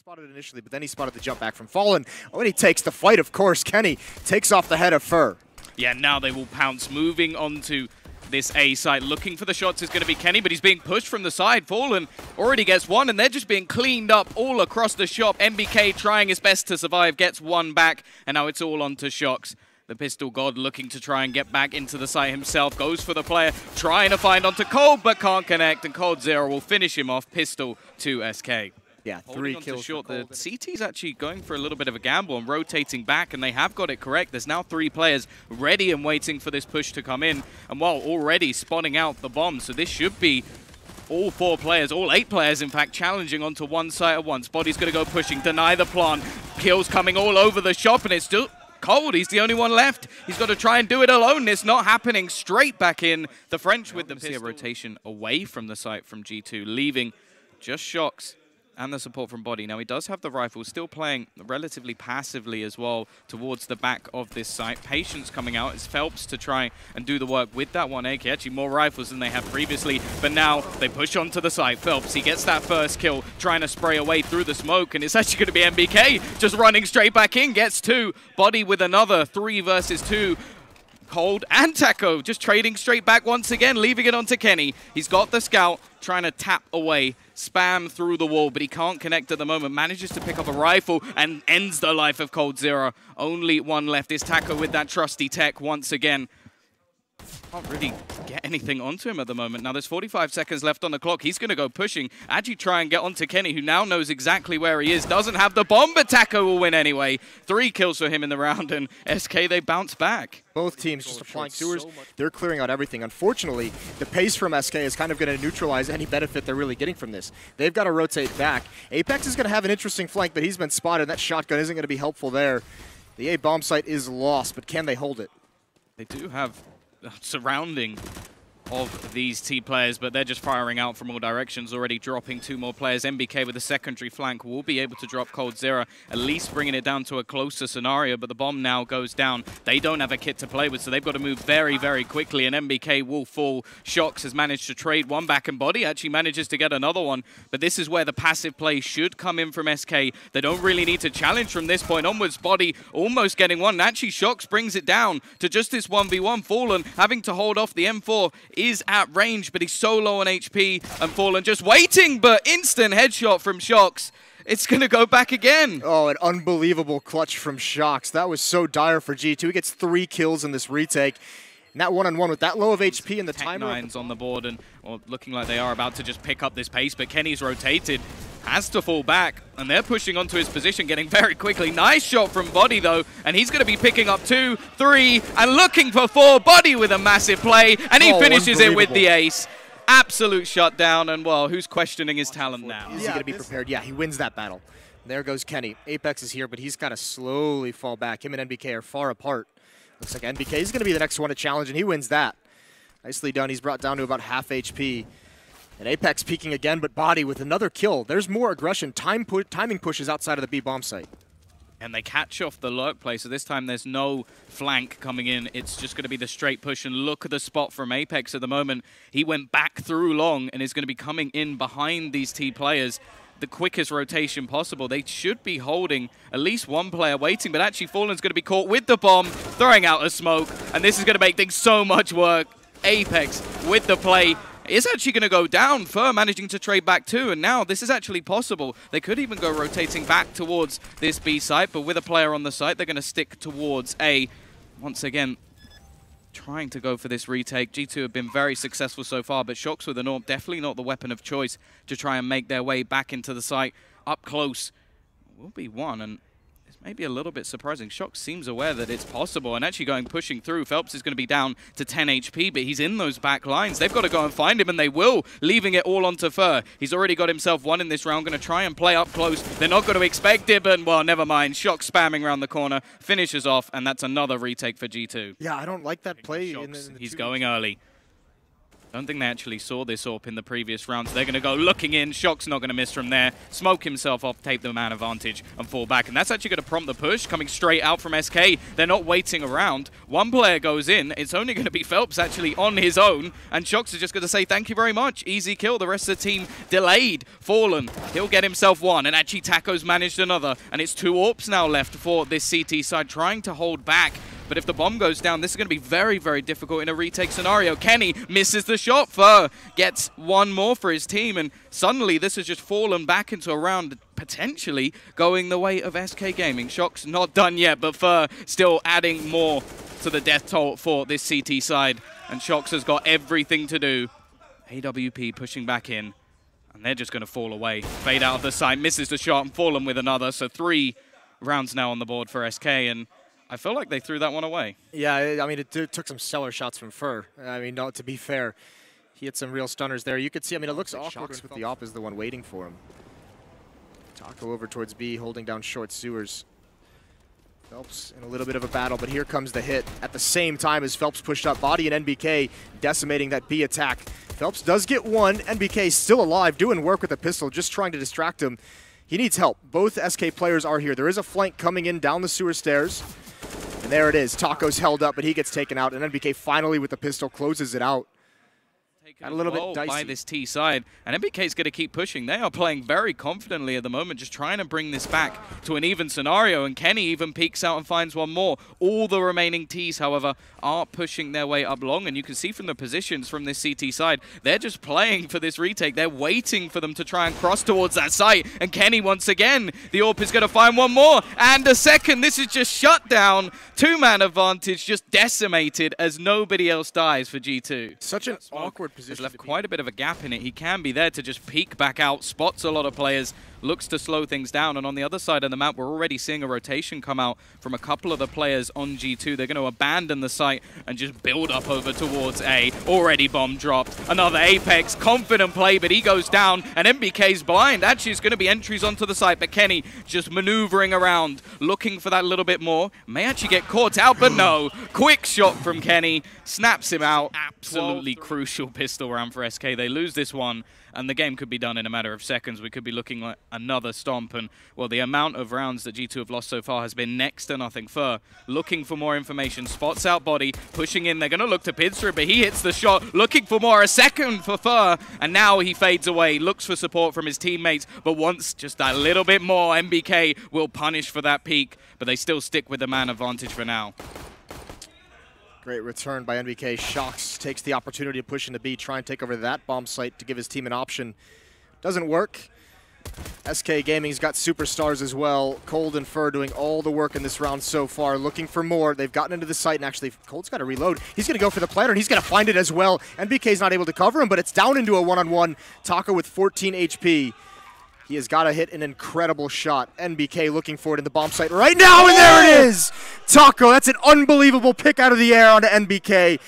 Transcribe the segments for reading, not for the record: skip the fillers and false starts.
spotted initially, but then he spotted the jump back from Fallen. When he takes the fight, of course, Kenny takes off the head of Fur. Yeah, now they will pounce, moving onto this A site. Looking for the shots is going to be Kenny, but he's being pushed from the side. Fallen already gets one, and they're just being cleaned up all across the shop. MBK trying his best to survive, gets one back, and now it's all on to Shox. The Pistol God looking to try and get back into the site himself. Goes for the player, trying to find onto Cold, but can't connect, and Cold Zero will finish him off. Pistol to SK. Yeah, three kills short. The CT's actually going for a little bit of a gamble and rotating back, and they have got it correct. There's now 3 players ready and waiting for this push to come in, and while already spawning out the bomb, so this should be all 4 players, all 8 players, in fact, challenging onto one site at once. Body's going to go pushing, deny the plant. Kills coming all over the shop, and it's still Cold. He's the only one left. He's got to try and do it alone. It's not happening. Straight back in. The French with the pistol. Rotation away from the site from G2, leaving just Shox and the support from Body. Now, he does have the rifle, still playing relatively passively as well towards the back of this site. Patience coming out. It's Phelps to try and do the work with that one AK. Actually, more rifles than they had previously, but now they push onto the site. Phelps, he gets that first kill, trying to spray away through the smoke, and it's actually going to be MBK just running straight back in, gets 2. Body with another 3 versus 2. Cold and Taco just trading straight back once again, leaving it onto Kenny. He's got the scout, trying to tap away, spam through the wall, but he can't connect at the moment. Manages to pick up a rifle and ends the life of Cold Zero. Only one left is Taco with that trusty tech once again. Can't really get anything onto him at the moment. Now there's 45 seconds left on the clock. He's going to go pushing. Actually try and get onto Kenny, who now knows exactly where he is. Doesn't have the bomb, but Taco will win anyway. 3 kills for him in the round, and SK, they bounce back. Both teams just applying sewers. They're clearing out everything. Unfortunately, the pace from SK is kind of going to neutralize any benefit they're really getting from this. They've got to rotate back. Apex is going to have an interesting flank, but he's been spotted. That shotgun isn't going to be helpful there. The A bomb site is lost, but can they hold it? They do have surrounding of these T players, but they're just firing out from all directions, already dropping 2 more players. MBK with a secondary flank will be able to drop Cold Zero, at least bringing it down to a closer scenario, but the bomb now goes down. They don't have a kit to play with, so they've got to move very, very quickly, and MBK will fall. Shox has managed to trade one back, and Body actually manages to get another one, but this is where the passive play should come in from SK. They don't really need to challenge from this point onwards. Body almost getting one, and actually Shox brings it down to just this 1v1. Fallen having to hold off the M4 is at range, but he's so low on HP, and Fallen just waiting, but instant headshot from Shox. It's going to go back again. Oh, an unbelievable clutch from Shox. That was so dire for G2. He gets 3 kills in this retake. And that one-on-one with that low of HP and the timer. Tech9's on the board, and looking like they are about to just pick up this pace, but Kenny's rotated. Has to fall back, and they're pushing onto his position, getting very quickly. Nice shot from Body, though, and he's going to be picking up 2, 3, and looking for 4. Body with a massive play, and he finishes it with the ace. Absolute shutdown, and, well, who's questioning his talent now? Is he going to be prepared? Yeah, he wins that battle. There goes Kenny. Apex is here, but he's got to slowly fall back. Him and NBK are far apart. Looks like NBK is going to be the next one to challenge, and he wins that. Nicely done. He's brought down to about half HP. And Apex peeking again, but Body with another kill. There's more aggression. Timing pushes outside of the B bomb site. And they catch off the lurk play, so this time there's no flank coming in. It's just going to be the straight push, and look at the spot from Apex at the moment. He went back through long and is going to be coming in behind these T players. The quickest rotation possible. They should be holding at least one player waiting, but actually Fallen's going to be caught with the bomb, throwing out a smoke, and this is going to make things so much work. Apex with the play is actually going to go down. Fur managing to trade back 2, and now this is actually possible. They could even go rotating back towards this B site, but with a player on the site, they're going to stick towards A. Once again, trying to go for this retake. G2 have been very successful so far, but Shox with an AWP, definitely not the weapon of choice to try and make their way back into the site. Up close will be one, and it's maybe a little bit surprising. Shox seems aware that it's possible, and actually pushing through. Phelps is going to be down to 10 HP, but he's in those back lines. They've got to go and find him, and they will, leaving it all onto Fur. He's already got himself one in this round, going to try and play up close. They're not going to expect it, but, well, never mind. Shox spamming around the corner, finishes off, and that's another retake for G2. Yeah, I don't like that play. He's going early. I don't think they actually saw this AWP in the previous round, so they're going to go looking in. Shock's not going to miss from there. Smoke himself off, take the man advantage, and fall back. And that's actually going to prompt the push, coming straight out from SK. They're not waiting around. One player goes in. It's only going to be Phelps actually on his own, and Shocks is just going to say thank you very much. Easy kill. The rest of the team delayed. Fallen. He'll get himself one, and actually Taco's managed another. And it's 2 AWPs now left for this CT side, trying to hold back. But if the bomb goes down, this is going to be very, very difficult in a retake scenario. Kenny misses the shot. Fur gets one more for his team, and suddenly this has just fallen back into a round potentially going the way of SK Gaming. Shock's not done yet, but Fur still adding more to the death toll for this CT side. And Shocks has got everything to do. AWP pushing back in, and they're just going to fall away. Fade out of the side, misses the shot, and Fallen with another. So 3 rounds now on the board for SK, and I feel like they threw that one away. Yeah, I mean, it took some stellar shots from Fur. I mean, no, to be fair, he had some real stunners there. You could see, I mean, it looks like Shocks with the AWP is the one waiting for him. Taco over towards B, holding down short sewers. Phelps in a little bit of a battle, but here comes the hit at the same time as Phelps pushed up. Body and NBK decimating that B attack. Phelps does get one. NBK still alive, doing work with the pistol, just trying to distract him. He needs help. Both SK players are here. There is a flank coming in down the sewer stairs. And there it is. Taco's held up, but he gets taken out. And NBK finally with the pistol closes it out. Got a little bit dicey by this T side, and NBK's going to keep pushing. They are playing very confidently at the moment, just trying to bring this back to an even scenario, and Kenny even peeks out and finds one more. All the remaining Ts, however, are pushing their way up long, and you can see from the positions from this CT side, they're just playing for this retake. They're waiting for them to try and cross towards that site, and Kenny once again, the AWP is going to find one more, and a second. This is just shut down. 2-man advantage just decimated as nobody else dies for G2. Such an awkward position. Has left quite a bit of a gap in it. He can be there to just peek back out, spots a lot of players, looks to slow things down. And on the other side of the map, we're already seeing a rotation come out from a couple of the players on G2. They're going to abandon the site and just build up over towards A. Already bomb dropped. Another Apex. Confident play, but he goes down. And NBK's blind. Actually, it's going to be entries onto the site, but Kenny just maneuvering around, looking for that little bit more. May actually get caught out, but no. Quick shot from Kenny. Snaps him out. Absolutely crucial pistol round for SK. They lose this one, and the game could be done in a matter of seconds. We could be looking at another stomp, and, well, the amount of rounds that G2 have lost so far has been next to nothing. Fur looking for more information, spots out Body, pushing in. They're going to look to Pinstra, but he hits the shot, looking for more. A second for Fur, and now he fades away, looks for support from his teammates, but wants just a little bit more. NBK will punish for that peak, but they still stick with the man advantage for now. Great return by NBK. Shocks takes the opportunity to push into B, try and take over that bomb site to give his team an option. Doesn't work. SK Gaming's got superstars as well. Cold and Fur doing all the work in this round so far, looking for more. They've gotten into the site, and actually Cold's got to reload. He's going to go for the planter, and he's going to find it as well. NBK's not able to cover him, but it's down into a one-on-one. Taco with 14 HP. He has got to hit an incredible shot. NBK looking for it in the bomb site right now, and there it is! Taco, that's an unbelievable pick out of the air onto NBK.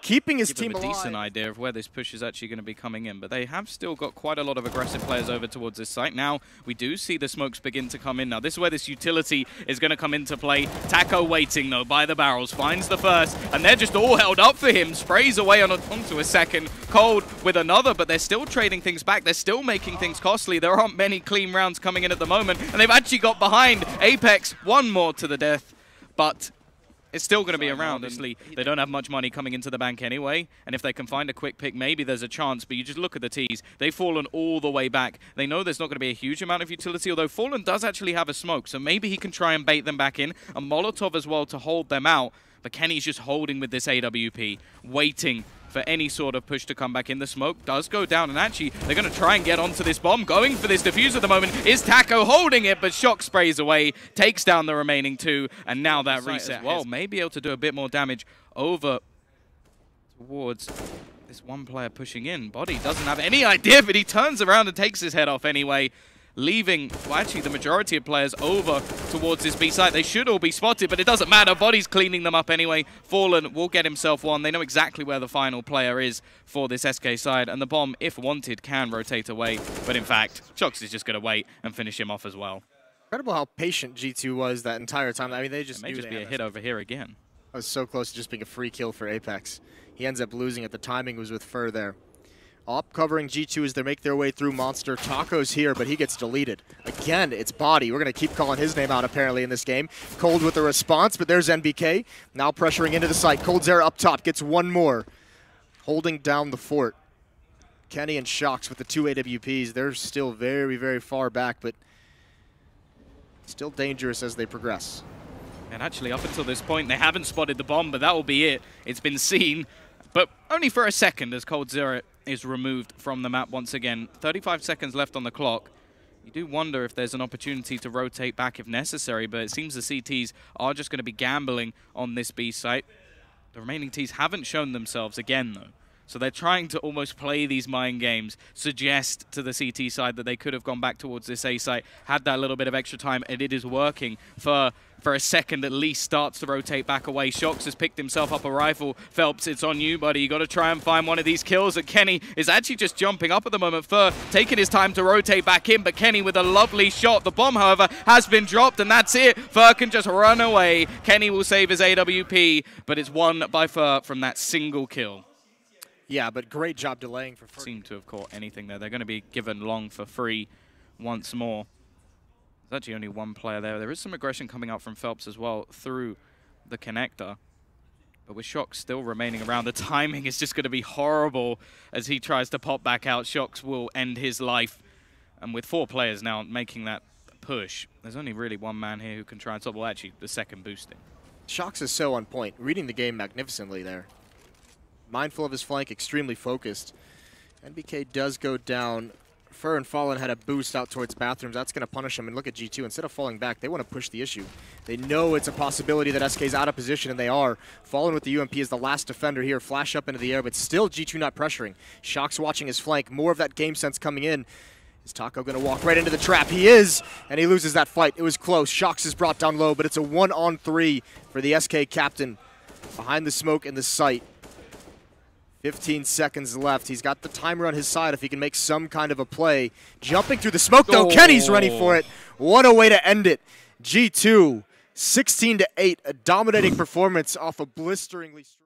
Keeping his team alive. A decent idea of where this push is actually going to be coming in, but they have still got quite a lot of aggressive players over towards this site. Now, we do see the smokes begin to come in. Now, this is where this utility is going to come into play. Taco waiting, though, by the barrels, finds the first, and they're just all held up for him. Sprays away onto a second. Cold with another, but they're still trading things back. They're still making things costly. There aren't many clean rounds coming in at the moment, and they've actually got behind Apex. One more to the death, but it's still going to be around. Honestly, they don't have much money coming into the bank anyway, and if they can find a quick pick, maybe there's a chance, but you just look at the Ts. They've fallen all the way back. They know there's not going to be a huge amount of utility, although Fallen does actually have a smoke, so maybe he can try and bait them back in. A Molotov as well to hold them out, but Kenny's just holding with this AWP, waiting for any sort of push to come back in. The smoke does go down, and actually they're going to try and get onto this bomb. Going for this defuse at the moment is Taco, holding it, but Shock sprays away, takes down the remaining 2, and now that reset as well may be able to do a bit more damage over towards this one player pushing in. Body doesn't have any idea, but he turns around and takes his head off anyway, leaving, well, actually the majority of players over towards this B site. They should all be spotted, but it doesn't matter. Body's cleaning them up anyway. Fallen will get himself one. They know exactly where the final player is for this SK side, and the bomb, if wanted, can rotate away. But in fact, Shocks is just going to wait and finish him off as well. Incredible how patient G2 was that entire time. I mean, they just it may just be a hit over here again. was so close to just being a free kill for Apex. He ends up losing it. The timing was with Fur there. Op covering G2 as they make their way through Monster. Taco's here, but he gets deleted. Again, it's Body. We're going to keep calling his name out, apparently, in this game. Cold with a response, but there's NBK. Now pressuring into the site. Coldzera up top, gets one more. Holding down the fort. Kenny and Shocks with the 2 AWPs. They're still very, very far back, but still dangerous as they progress. And actually, up until this point, they haven't spotted the bomb, but that will be it. It's been seen, but only for a second as Coldzera is removed from the map once again. 35 seconds left on the clock. You do wonder if there's an opportunity to rotate back if necessary, but it seems the CTs are just going to be gambling on this B site. The remaining Ts haven't shown themselves again, though. So they're trying to almost play these mind games, suggest to the CT side that they could have gone back towards this A site, had that little bit of extra time, and it is working. For a second at least, starts to rotate back away. Shocks has picked himself up a rifle. Phelps, it's on you, buddy. You got to try and find one of these kills. And Kenny is actually just jumping up at the moment. Fur taking his time to rotate back in, but Kenny with a lovely shot. The bomb, however, has been dropped, and that's it. Fur can just run away. Kenny will save his AWP, but it's won by Fur from that single kill. Yeah, but great job delaying for Fur. Seem to have caught anything there. They're going to be given long for free once more. There's actually only one player there. There is some aggression coming out from Phelps as well through the connector. But with Shocks still remaining around, the timing is just going to be horrible as he tries to pop back out. Shocks will end his life. And with 4 players now making that push, there's only really one man here who can try and stop. Well, actually, the second boosting. Shocks is so on point, reading the game magnificently there. Mindful of his flank, extremely focused. NBK does go down. Fur and Fallen had a boost out towards bathrooms. That's going to punish him. And look at G2. Instead of falling back, they want to push the issue. They know it's a possibility that SK's out of position, and they are. Fallen with the UMP is the last defender here. Flash up into the air, but still G2 not pressuring. Shocks watching his flank. More of that game sense coming in. Is Taco going to walk right into the trap? He is, and he loses that fight. It was close. Shocks is brought down low, but it's a 1-on-3 for the SK captain. Behind the smoke in the site. 15 seconds left. He's got the timer on his side if he can make some kind of a play. Jumping through the smoke, though. Kenny's ready for it. What a way to end it. G2, 16-8, a dominating performance off a blisteringly strong...